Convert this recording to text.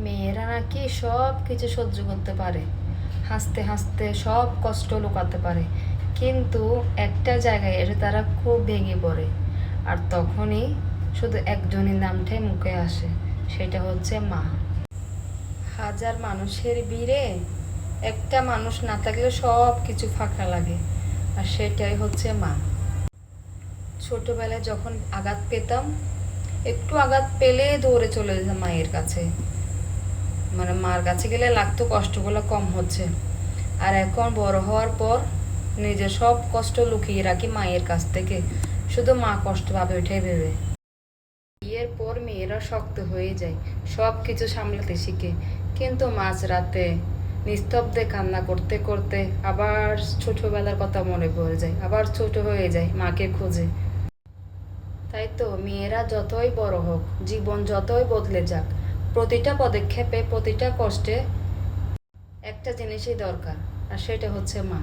মেয়েরা নাকি সব কিছু সহ্য করতে পারে, হাসতে হাসতে সব কষ্ট লুকাতে পারে, কিন্তু একটা জায়গায় এসে তারা খুব ভেঙে পড়ে। আর তখনই শুধু একজনই নামটাই মুখে আসে, সেটা হচ্ছে মা। হাজার মানুষের ভিড়ে একটা মানুষ না থাকলে সব কিছু ফাঁকা লাগে, আর সেটাই হচ্ছে মা। ছোটবেলায় যখন আঘাত পেতাম, একটু আঘাত পেলে দৌড়ে চলে যেতাম মায়ের কাছে, মানে মার কাছে গেলে লাগতো কষ্টগুলো কম হচ্ছে। আর এখন বড় হওয়ার পর নিজের সব কষ্ট লুকিয়ে রাখি মায়ের কাছ থেকে, শুধু মা কষ্ট পাবে ওইটাই ভেবে। বিয়ের পর মেয়েরা শক্ত হয়ে যায়, সব কিছু সামলাতে শিখে, কিন্তু মাঝরাতে নিস্তব্ধে কান্না করতে করতে আবার ছোটবেলার কথা মনে পড়ে যায়, আবার ছোট হয়ে যায় মাকে খোঁজে। তাই তো মেয়েরা যতই বড় হোক, জীবন যতই বদলে যাক, প্রতিটা পদক্ষেপে প্রতিটা কষ্টে একটা জিনিসই দরকার, আর সেটা হচ্ছে মা।